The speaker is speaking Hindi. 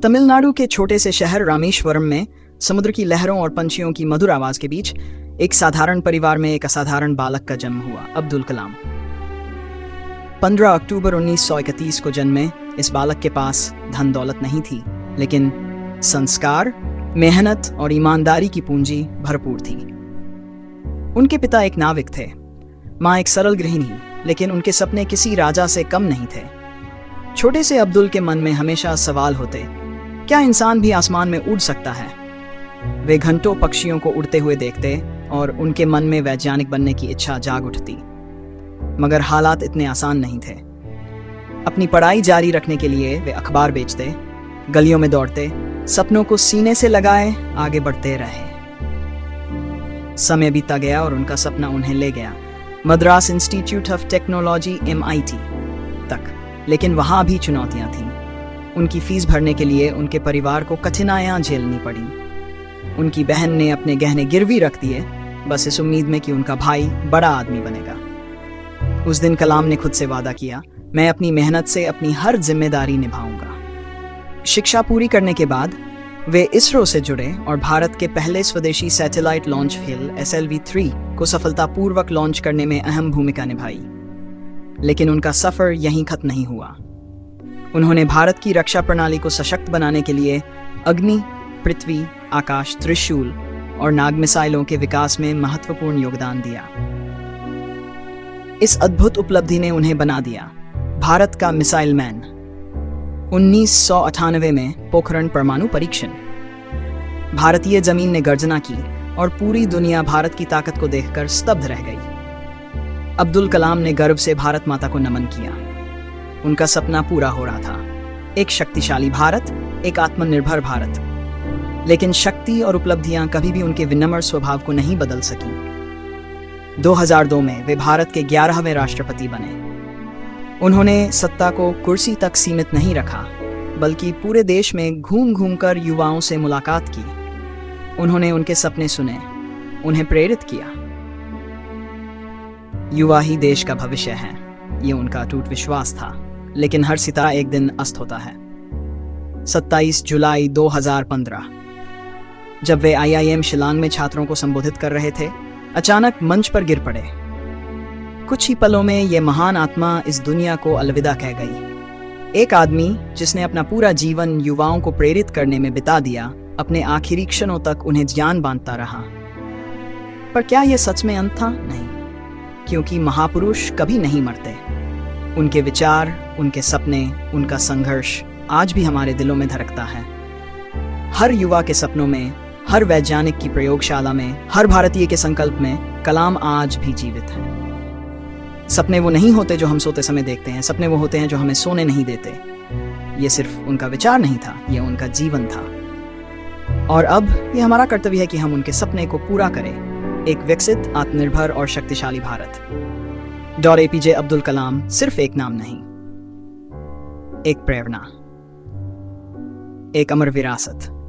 तमिलनाडु के छोटे से शहर रामेश्वरम में समुद्र की लहरों और पंछियों की मधुर आवाज के बीच एक साधारण परिवार में एक असाधारण बालक का जन्म हुआ, अब्दुल कलाम। 15 अक्टूबर 1931 को जन्मे इस बालक के पास धन दौलत नहीं थी, लेकिन संस्कार, मेहनत और ईमानदारी की पूंजी भरपूर थी। उनके पिता एक नाविक थे, माँ एक सरल गृहिणी, लेकिन उनके सपने किसी राजा से कम नहीं थे। छोटे से अब्दुल के मन में हमेशा सवाल होते, क्या इंसान भी आसमान में उड़ सकता है? वे घंटों पक्षियों को उड़ते हुए देखते और उनके मन में वैज्ञानिक बनने की इच्छा जाग उठती। मगर हालात इतने आसान नहीं थे। अपनी पढ़ाई जारी रखने के लिए वे अखबार बेचते, गलियों में दौड़ते, सपनों को सीने से लगाए आगे बढ़ते रहे। समय बीता गया और उनका सपना उन्हें ले गया Madras institute of technology MIT तक, लेकिन वहां भी चुनौतियां थीं। उनकी फीस भरने के लिए उनके परिवार को कठिनाइयां झेलनी पड़ी। उनकी बहन ने अपने गहने गिरवी रख दिए, बस इस उम्मीद में कि उनका भाई बड़ा आदमी बनेगा। उस दिन कलाम ने खुद से वादा किया, मैं अपनी मेहनत से अपनी हर जिम्मेदारी निभाऊंगा। शिक्षा पूरी करने के बाद वे इसरो से जुड़े और भारत के पहले स्वदेशी सैटेलाइट लॉन्च व्हील SLV-3 को सफलतापूर्वक लॉन्च करने में अहम भूमिका निभाई। लेकिन उनका सफर यहीं खत्म नहीं हुआ। उन्होंने भारत की रक्षा प्रणाली को सशक्त बनाने के लिए अग्नि, पृथ्वी, आकाश, त्रिशूल और नाग मिसाइलों के विकास में महत्वपूर्ण योगदान दिया। इस अद्भुत उपलब्धि ने उन्हें बना दिया भारत का मिसाइल मैन। 1998 में पोखरण परमाणु परीक्षण, भारतीय जमीन ने गर्जना की और पूरी दुनिया भारत की ताकत को देखकर स्तब्ध रह गई। अब्दुल कलाम ने गर्व से भारत माता को नमन किया। उनका सपना पूरा हो रहा था, एक शक्तिशाली भारत, एक आत्मनिर्भर भारत। लेकिन शक्ति और उपलब्धियां कभी भी उनके विनम्र स्वभाव को नहीं बदल सकी। 2002 में वे भारत के 11वें राष्ट्रपति बने। उन्होंने सत्ता को कुर्सी तक सीमित नहीं रखा, बल्कि पूरे देश में घूम घूम कर युवाओं से मुलाकात की। उन्होंने उनके सपने सुने, उन्हें प्रेरित किया। युवा ही देश का भविष्य है, ये उनका अटूट विश्वास था। लेकिन हर सितारा एक दिन अस्त होता है। 27 जुलाई 2015, जब वे IIM शिलांग में छात्रों को संबोधित कर रहे थे, अचानक मंच पर गिर पड़े। कुछ ही पलों में ये महान आत्मा इस दुनिया को अलविदा कह गई। एक आदमी जिसने अपना पूरा जीवन युवाओं को प्रेरित करने में बिता दिया, अपने आखिरी क्षणों तक उन्हें ज्ञान बांटता रहा। पर क्या यह सच में अंत था? नहीं, क्योंकि महापुरुष कभी नहीं मरते। उनके विचार, उनके सपने, उनका संघर्ष आज भी हमारे दिलों में धड़कता है। हर युवा के सपनों में, हर वैज्ञानिक की प्रयोगशाला में, हर भारतीय के संकल्प में कलाम आज भी जीवित है। सपने वो नहीं होते जो हम सोते समय देखते हैं, सपने वो होते हैं जो हमें सोने नहीं देते। ये सिर्फ उनका विचार नहीं था, ये उनका जीवन था। और अब ये हमारा कर्तव्य है कि हम उनके सपने को पूरा करें, एक विकसित, आत्मनिर्भर और शक्तिशाली भारत। डॉक्टर APJ अब्दुल कलाम सिर्फ एक नाम नहीं, एक प्रेरणा, एक अमर विरासत।